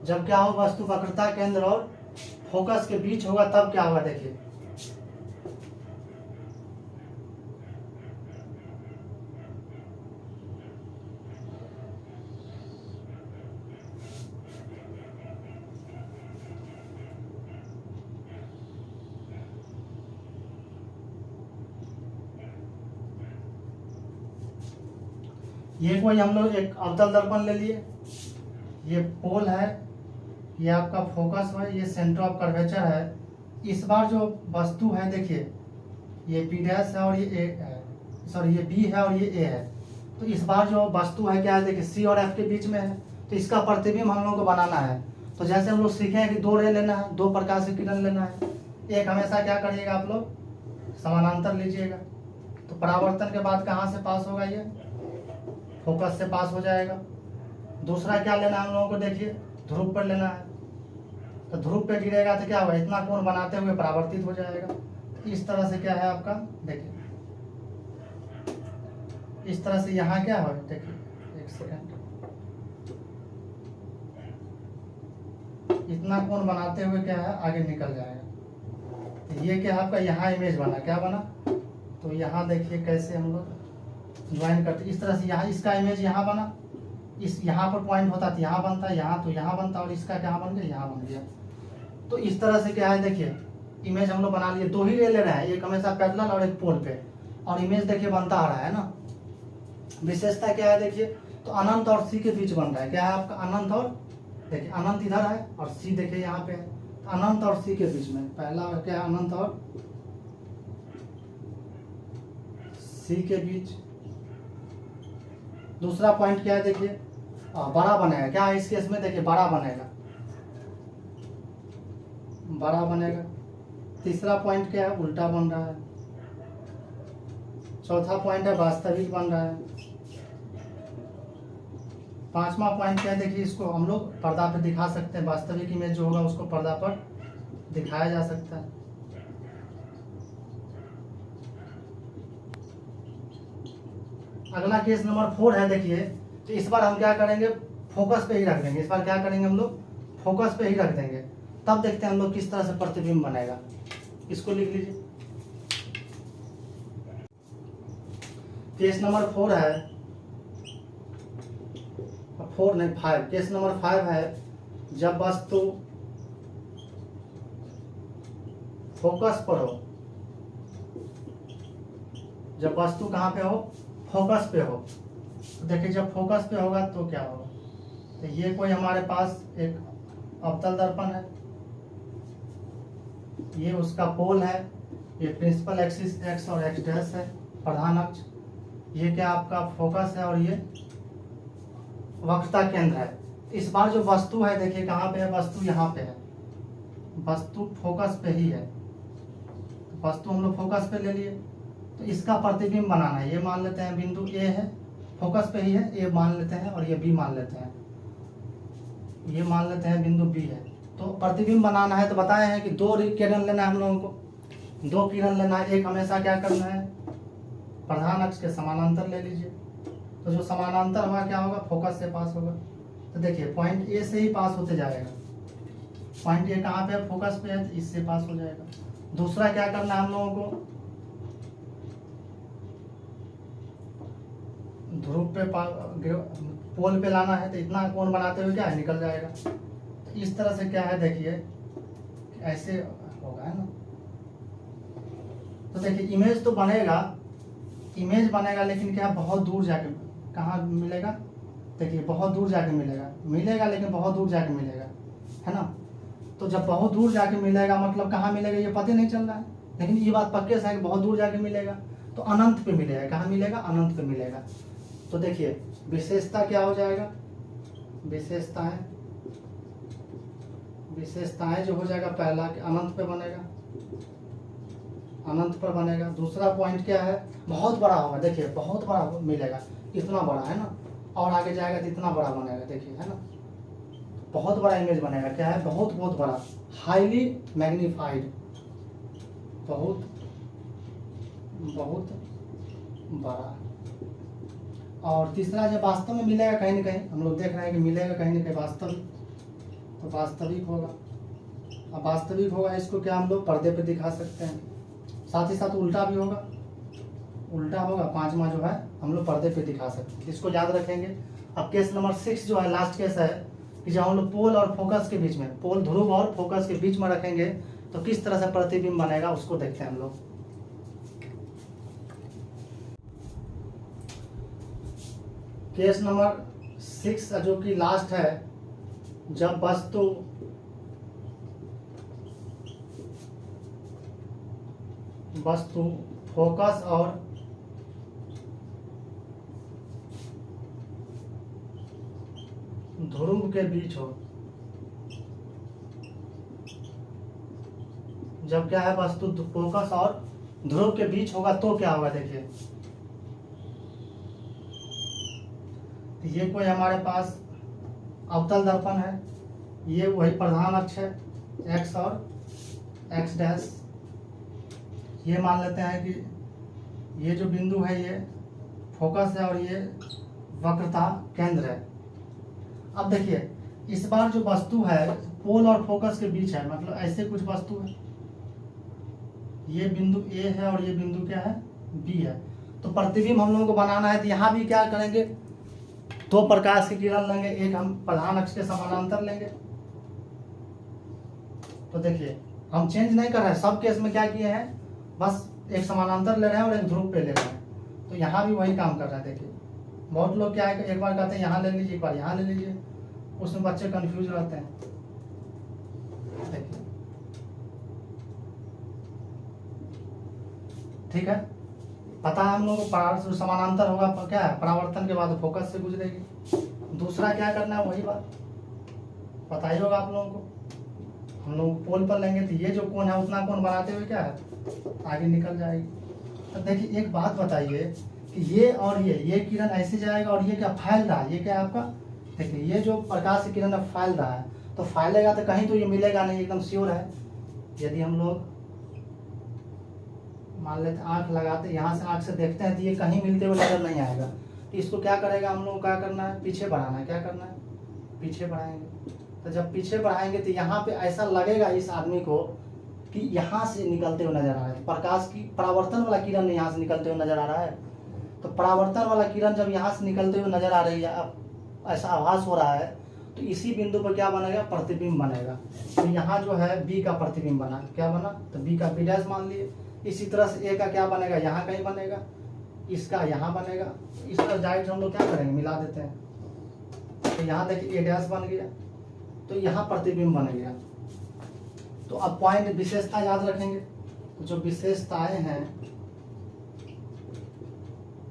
जब क्या हो, वस्तु वक्रता केंद्र और फोकस के बीच होगा, तब क्या होगा, देखिए ये कोई हम लोग एक अवतल दर्पण ले लिए, ये पोल है, ये आपका फोकस है, ये सेंटर ऑफ कर्वेचर है। इस बार जो वस्तु है, देखिए ये बी डैश है और ये ए है, सॉरी ये बी है और ये ए है। तो इस बार जो वस्तु है क्या है, देखिए सी और एफ के बीच में है, तो इसका प्रतिबिंब हम लोग को बनाना है। तो जैसे हम लोग सीखे हैं कि 2 रे लेना है, 2 प्रकार से किरण लेना है। एक हमेशा क्या करिएगा आप लोग, समानांतर लीजिएगा। तो परावर्तन के बाद कहाँ से पास होगा, ये फोकस से पास हो जाएगा। दूसरा क्या लेना है हम लोगों को, देखिए ध्रुव पर लेना है। तो ध्रुव पे गिरेगा तो क्या होगा, इतना कोण बनाते हुए परावर्तित हो जाएगा। तो इस तरह से क्या है आपका, देखिए इस तरह से यहाँ क्या हो, देखिए एक सेकंड, इतना कोण बनाते हुए क्या है आगे निकल जाएगा। तो ये क्या है आपका, यहाँ इमेज बना, क्या बना, तो यहाँ देखिए कैसे हम लोग ज्वाइन करते, इस तरह से यहाँ इसका इमेज यहाँ बना, इस यहाँ पर पॉइंट होता तो यहाँ बनता, यहाँ तो यहाँ बनता, और इसका क्या बन गया, यहाँ बन गया। तो इस तरह से क्या है, देखिए इमेज हम लोग बना लिए। 2 ही रे ले रहे हैं, एक हमेशा पैरेलल और एक पोल पे, और इमेज देखिए बनता आ रहा है ना। विशेषता क्या है, देखिए तो अनंत और सी के बीच बन रहा है, क्या है आपका, अनंत और, देखिए अनंत इधर है और सी देखिए यहाँ पे है, तो अनंत और सी के बीच में पहला क्या है, अनंत और सी के बीच। दूसरा पॉइंट क्या है, देखिए बड़ा बनेगा, क्या है इस केस में, देखिए बड़ा बनेगा, बड़ा बनेगा। तीसरा पॉइंट क्या है, उल्टा बन रहा है। चौथा पॉइंट है वास्तविक बन रहा है। पांचवा पॉइंट क्या है, देखिए इसको हम लोग पर्दा पर दिखा सकते हैं, वास्तविक इमेज जो होगा उसको पर्दा पर दिखाया जा सकता है। अगला केस नंबर 4 है, देखिए तो इस बार हम क्या करेंगे, फोकस पे ही रख देंगे। इस बार क्या करेंगे हम लोग, फोकस पे ही रख देंगे, तब देखते हैं हम लोग किस तरह से प्रतिबिंब बनेगा। इसको लिख लीजिए। केस नंबर 4 है, 4 नहीं 5, केस नंबर 5 है, जब वस्तु फोकस पर हो, जब वस्तु कहाँ पे हो, फोकस पे हो। तो देखिए जब फोकस पे होगा तो क्या होगा, तो ये कोई हमारे पास एक अवतल दर्पण है, ये उसका पोल है, ये प्रिंसिपल एक्सिस एक्स और एक्स डैश है, प्रधान अक्ष, ये क्या आपका फोकस है, और ये वक्रता केंद्र है। इस बार जो वस्तु है, देखिए कहाँ पे है, वस्तु यहाँ पे है, वस्तु फोकस पे ही है। वस्तु हम लोग फोकस पे ले लिए, तो इसका प्रतिबिंब बनाना है। ये मान लेते हैं बिंदु ए है, फोकस पे ही है, ए मान लेते हैं, और ये बी मान लेते हैं, ये मान लेते हैं बिंदु बी है। तो प्रतिबिंब बनाना है, तो बताए हैं कि 2 किरण लेना है हम लोगों को, 2 किरण लेना है। एक हमेशा क्या करना है, प्रधान अक्ष के समानांतर ले लीजिए, तो जो समानांतर होगा क्या होगा, फोकस से पास होगा। तो देखिए पॉइंट ए से ही पास होते जाएगा, पॉइंट ए कहाँ पे है, फोकस पे है, तो इससे पास हो जाएगा। दूसरा क्या करना है हम लोगों को, ध्रुव पे पोल पे लाना है, तो इतना कोण बनाते हुए क्या है निकल जाएगा। तो इस तरह से क्या है देखिए ऐसे होगा, है ना। तो देखिए इमेज तो बनेगा, इमेज बनेगा, लेकिन क्या बहुत दूर जाके, कहाँ मिलेगा, देखिए बहुत दूर जाके मिलेगा, मिलेगा लेकिन बहुत दूर जाके मिलेगा, है ना। तो जब बहुत दूर जाके मिलेगा मतलब कहाँ मिलेगा ये पता नहीं चल रहा है, लेकिन ये बात पक्के से है कि बहुत दूर जाके मिलेगा, तो अनंत पे मिलेगा। कहाँ मिलेगा, अनंत पे मिलेगा। तो देखिए विशेषता क्या हो जाएगा, विशेषताएं, विशेषताएं जो हो जाएगा पहला कि अनंत पे बनेगा, अनंत पर बनेगा। दूसरा पॉइंट क्या है, बहुत बड़ा होगा, देखिए बहुत बड़ा मिलेगा, इतना बड़ा, है ना, और आगे जाएगा तो इतना बड़ा बनेगा, देखिए, है ना, बहुत बड़ा इमेज बनेगा। क्या है, बहुत बहुत बड़ा, हाईली मैग्नीफाइड, बहुत बहुत बड़ा। और तीसरा जब वास्तव में मिलेगा कहीं ना कहीं, हम लोग देख रहे हैं कि मिलेगा कहीं ना कहीं वास्तविक, तो वास्तविक होगा। अब वास्तविक होगा, इसको क्या हम लोग पर्दे पे दिखा सकते हैं, साथ ही साथ उल्टा भी होगा, उल्टा होगा, पांचवा जो है हम लोग पर्दे पे दिखा सकते हैं, इसको याद रखेंगे। अब केस नंबर 6 जो है लास्ट केस है कि जब हम लोग पोल और फोकस के बीच में, पोल ध्रुव और फोकस के बीच में रखेंगे तो किस तरह से प्रतिबिंब बनेगा उसको देखते हैं हम लोग। केस नंबर 6 जो कि लास्ट है, जब वस्तु फोकस और ध्रुव के बीच हो, जब क्या है वस्तु फोकस और ध्रुव के बीच होगा तो क्या होगा, देखिए तो ये कोई हमारे पास अवतल दर्पण है, ये वही प्रधान अक्ष है एक्स और एक्स डैश, ये मान लेते हैं कि ये जो बिंदु है ये फोकस है और ये वक्रता केंद्र है। अब देखिए इस बार जो वस्तु है पोल और फोकस के बीच है, मतलब ऐसे कुछ वस्तु है, ये बिंदु ए है और ये बिंदु क्या है, बी है। तो प्रतिबिंब हम लोगों को बनाना है, तो यहाँ भी क्या करेंगे, दो प्रकाश की किरण लेंगे, एक हम प्रधान अक्ष के समानांतर लेंगे। तो देखिए हम चेंज नहीं कर रहे हैं, सब केस में क्या किए हैं, बस एक समानांतर ले रहे हैं और एक ध्रुव पे ले रहे हैं। तो यहाँ भी वही काम कर रहे हैं। देखिए बहुत लोग क्या है, एक बार कहते हैं यहाँ ले लीजिए, एक बार यहाँ ले लीजिए, उसमें बच्चे कंफ्यूज रहते हैं। देखिए ठीक है, पता है हम लोगों को समानांतर होगा क्या है, परावर्तन के बाद फोकस से गुजरेगी। दूसरा क्या करना है, वही बात पता ही होगा आप लोगों को, हम लोग पोल पर लेंगे तो ये जो कोण है उतना कोण बनाते हुए क्या है आगे निकल जाएगी। तो देखिए एक बात बताइए कि ये और ये किरण ऐसे जाएगा और ये क्या फैल रहा है, ये क्या है आपका, देखिए ये जो प्रकाश की किरण फैल रहा है, तो फैलेगा तो कहीं तो ये मिलेगा नहीं, एकदम श्योर है। यदि हम लोग मान लेते आंख लगाते, यहाँ से आंख से देखते हैं तो ये कहीं मिलते हुए नजर नहीं आएगा, तो इसको क्या करेगा हम लोग, क्या करना है, पीछे बढ़ाना है। क्या करना है, पीछे बढ़ाएंगे। तो जब पीछे बढ़ाएंगे तो यहाँ पे ऐसा लगेगा इस आदमी को कि यहाँ से निकलते हुए नजर आ रहा है, प्रकाश की परावर्तन वाला किरण यहाँ से निकलते हुए नजर आ रहा है। तो परावर्तन वाला किरण जब यहाँ से निकलते हुए नजर आ रही है, अब ऐसा आभास हो रहा है, तो इसी बिंदु पर क्या बनेगा, प्रतिबिंब बनेगा। तो यहाँ जो है बी का प्रतिबिंब बना, क्या बना, तो बी का बी डैश मान लिए। इसी तरह से ए का क्या बनेगा, यहाँ कहीं बनेगा, इसका यहाँ बनेगा। इस तरह डायरेक्ट हम लोग क्या करेंगे, मिला देते हैं। तो यहाँ देखिए ए डैश बन गया, तो यहाँ प्रतिबिंब बन गया। तो अब पॉइंट विशेषता याद रखेंगे। तो जो विशेषताएं हैं,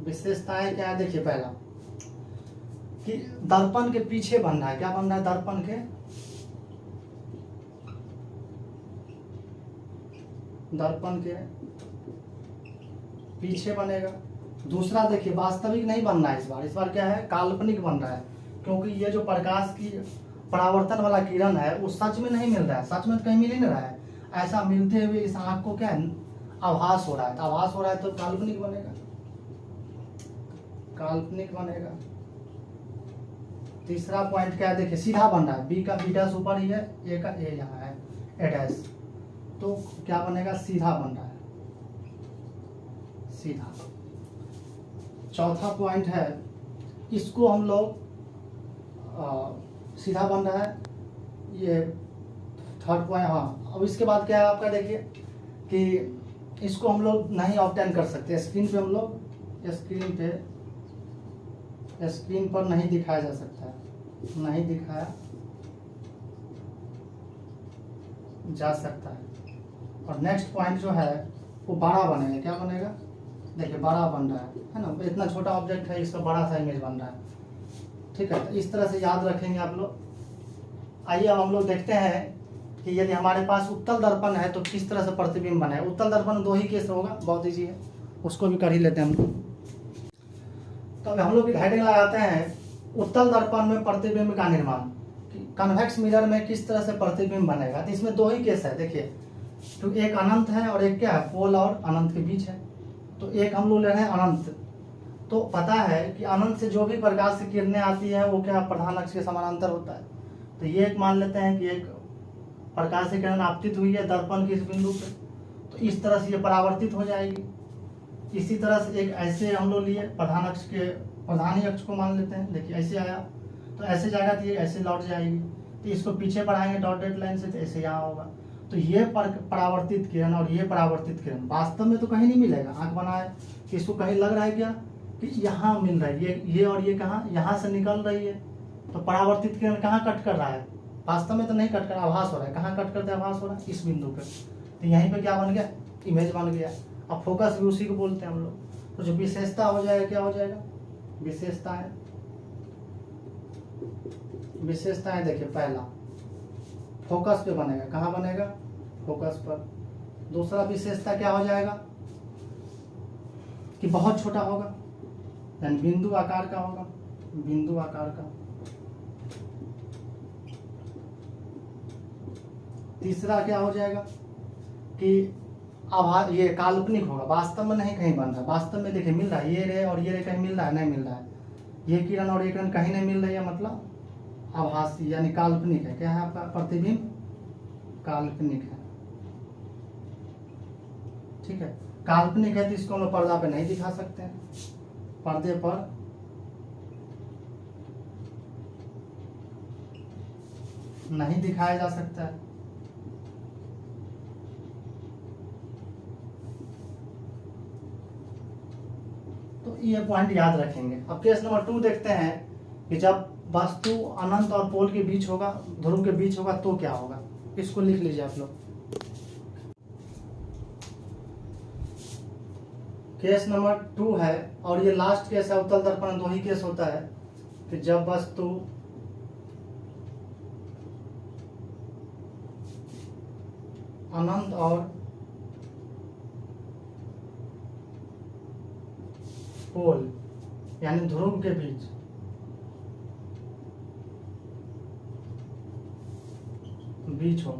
विशेषताएं क्या है, देखिए पहला कि दर्पण के पीछे बन रहा है, क्या बन रहा है, दर्पण के पीछे बनेगा। दूसरा देखिए वास्तविक नहीं बन रहा है, इस बार क्या है, काल्पनिक बन रहा है, क्योंकि ये जो प्रकाश की परावर्तन वाला किरण है वो सच में नहीं मिल रहा है, सच में तो कहीं मिल ही नहीं रहा है, ऐसा मिलते हुए इस आंख को क्या है आभास हो रहा है, तो आभास हो रहा है तो काल्पनिक बनेगा। काल्पनिक बनेगा। तीसरा पॉइंट क्या है, देखिए सीधा बन रहा है, बी का बी डैश ऊपर ही है, ए का ए यहाँ है, ए डैश, तो क्या बनेगा, सीधा बन रहा है, सीधा। चौथा पॉइंट है, इसको हम लोग सीधा बन रहा है, ये थर्ड पॉइंट। हाँ, अब इसके बाद क्या है आपका, देखिए कि इसको हम लोग नहीं ऑब्टेन कर सकते, स्क्रीन पे हम लोग स्क्रीन पर नहीं दिखाया जा सकता है, नहीं दिखाया जा सकता है। और नेक्स्ट पॉइंट जो है वो बड़ा बनेगा, क्या बनेगा, देखिए बड़ा बन रहा है ना, इतना छोटा ऑब्जेक्ट है, इसका बड़ा सा इमेज बन रहा है, ठीक है। तो इस तरह से याद रखेंगे आप लोग। आइए अब हम लोग देखते हैं कि यदि हमारे पास उत्तल दर्पण है तो किस तरह से प्रतिबिंब बने। उत्तल दर्पण में दो ही केस होगा, बहुत ईजी है, उसको भी कर ही लेते हैं हम लोग। तो अब हम लोग की हेडिंग लगाते हैं, उत्तल दर्पण में प्रतिबिंब का निर्माण, कन्वेक्स मिरर में किस तरह से प्रतिबिंब बनेगा। तो इसमें दो ही केस है, देखिए, तो एक अनंत है और एक क्या है, पोल और अनंत के बीच है। तो एक हम लोग ले रहे हैं अनंत, तो पता है कि अनंत से जो भी प्रकाश से किरणें आती है वो क्या प्रधान अक्ष के समानांतर होता है। तो ये एक मान लेते हैं कि एक प्रकाश से किरण आपतित हुई है दर्पण के इस बिंदु पे, तो इस तरह से ये परावर्तित हो जाएगी। इसी तरह से एक ऐसे हम लोग लिए प्रधान अक्ष के, प्रधान ही अक्ष को मान लेते हैं, देखिए ऐसे आया तो ऐसे जाएगा, तो ये ऐसे लौट जाएगी। तो इसको पीछे बढ़ाएंगे डॉटेड लाइन से, तो ऐसे यहाँ होगा। तो ये परावर्तित किरण और ये परावर्तित किरण वास्तव में तो कहीं नहीं मिलेगा, आंख बनाए कि इसको कहीं लग रहा है क्या कि यहाँ मिल रहा है, ये और ये कहाँ, यहाँ से निकल रही है। तो परावर्तित किरण कहाँ कट कर रहा है, वास्तव में तो नहीं कट कर, आभास हो रहा है। कहाँ कट करते आभास हो रहा है, इस बिंदु पे। तो यहीं पे क्या बन गया, इमेज बन गया। अब फोकस भी उसी को बोलते हैं हम लोग। तो जो विशेषता हो जाएगा, क्या हो जाएगा, विशेषताएं देखिए, पहला फोकस पे बनेगा, कहाँ बनेगा, फोकस पर। दूसरा विशेषता क्या हो जाएगा कि बहुत छोटा होगा, यानी बिंदु आकार का होगा, बिंदु आकार का। तीसरा क्या हो जाएगा कि ये काल्पनिक होगा, वास्तव में नहीं कहीं बन रहा है। वास्तव में देखिए मिल रहा है, ये रे और ये रे कहीं मिल रहा है, नहीं मिल रहा है। ये किरण और ये किरण कहीं नहीं मिल रही है, मतलब आभासी यानी काल्पनिक है। क्या है आपका प्रतिबिंब, काल्पनिक है, ठीक है। काल्पनिक है तो इसको हम लोग पर्दा पे नहीं दिखा सकते हैं, पर्दे पर नहीं दिखाया जा सकता है। तो ये पॉइंट याद रखेंगे। अब केस नंबर 2 देखते हैं कि जब वस्तु अनंत और पोल के बीच होगा, ध्रुव के बीच होगा, तो क्या होगा। इसको लिख लीजिए आप लोग। केस नंबर 2 है और ये लास्ट केस है, उत्तल दर्पण दो ही केस होता है कि जब वस्तु अनंत और पोल यानी ध्रुव के बीच हो।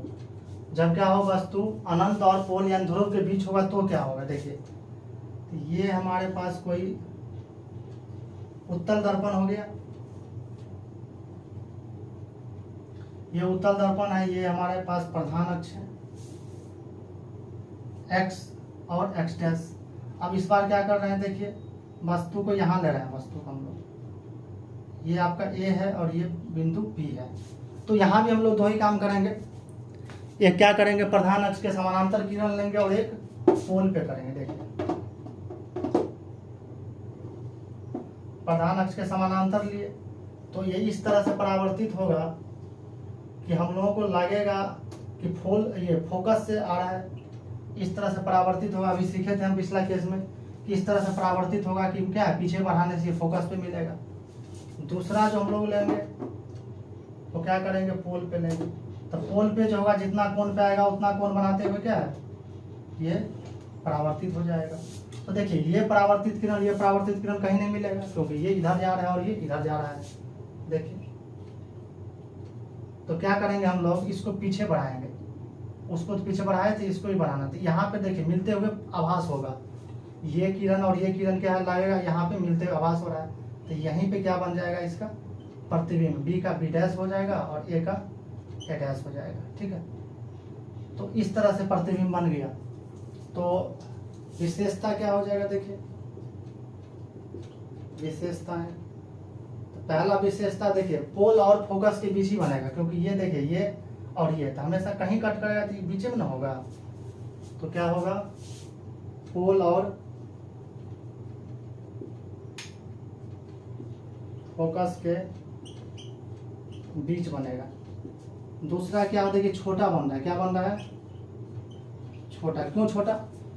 जब क्या हो, वस्तु अनंत और पोल यानी ध्रुव के बीच होगा तो क्या होगा। देखिए तो ये हमारे पास कोई उत्तल दर्पण हो गया, ये उत्तल दर्पण है, ये हमारे पास प्रधान अक्ष है x और x डैश। अब इस बार क्या कर रहे हैं, देखिए वस्तु को यहाँ ले रहे हैं, वस्तु को हम लोग, ये आपका A है और ये बिंदु P है। तो यहाँ भी हम लोग दो ही काम करेंगे, एक क्या करेंगे, प्रधान अक्ष के समानांतर किरण लेंगे और एक पोल पे करेंगे। देखिए प्रधान अक्ष के समानांतर लिए तो ये इस तरह से परावर्तित होगा कि हम लोगों को लगेगा कि ये फोकस से आ रहा है, इस तरह से परावर्तित होगा। अभी सीखे थे हम पिछला केस में कि इस तरह से परावर्तित होगा कि क्या है, पीछे बढ़ाने से फोकस पे मिलेगा। दूसरा जो हम लोग लेंगे तो क्या करेंगे, पोल पे लेंगे। तो पोल पे जो होगा जितना कोण पे आएगा उतना कोण बनाते हुए क्या है, ये परावर्तित हो जाएगा। तो देखिए ये परावर्तित किरण कहीं नहीं मिलेगा क्योंकि ये इधर जा रहा है और ये इधर जा रहा है। देखिए तो क्या करेंगे हम लोग, इसको पीछे बढ़ाएंगे, उसको तो पीछे बढ़ाए थे, इसको भी बढ़ाना था। यहाँ पे देखिए मिलते हुए आभास होगा, ये किरण और ये किरण क्या लगेगा, यहाँ पे मिलते हुए आभास हो रहा है, तो यहीं पे क्या बन जाएगा इसका प्रतिबिंब, बी का बी डैश हो जाएगा और ए का ए डैश हो जाएगा। ठीक है, तो इस तरह से प्रतिबिंब बन गया। तो विशेषता क्या हो जाएगा, देखिए विशेषता है, तो पहला विशेषता देखिए पोल और फोकस के बीच ही बनेगा, क्योंकि ये देखिए ये और ये तो हमेशा कहीं कट करेगा तो बीच में ना होगा, तो क्या होगा पोल और फोकस के बीच बनेगा। दूसरा क्या हो, देखिए छोटा बन रहा है, क्या बन रहा है छोटा, क्यों छोटा,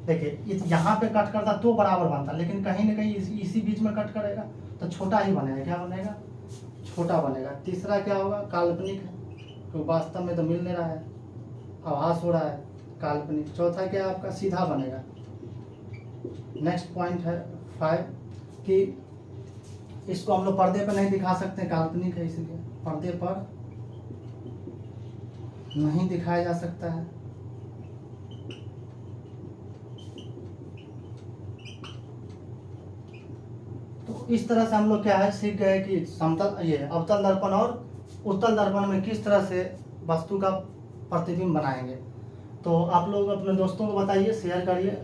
देखिए यहाँ पे कट करता तो बराबर बनता, लेकिन कहीं ना कहीं इसी बीच में कट करेगा तो छोटा ही बनेगा, क्या बनेगा छोटा बनेगा। तीसरा क्या होगा काल्पनिक है, क्योंकि वास्तव में तो मिल नहीं रहा है, आभास हो रहा है, काल्पनिक। चौथा क्या आपका सीधा बनेगा। नेक्स्ट पॉइंट है 5 कि इसको हम लोग पर्दे पर नहीं दिखा सकते, काल्पनिक है इसलिए पर्दे पर नहीं दिखाया जा सकता है। तो इस तरह से हम लोग क्या है सीख गए कि समतल ये अवतल दर्पण और उत्तल दर्पण में किस तरह से वस्तु का प्रतिबिंब बनाएंगे। तो आप लोग अपने दोस्तों को बताइए, शेयर करिए।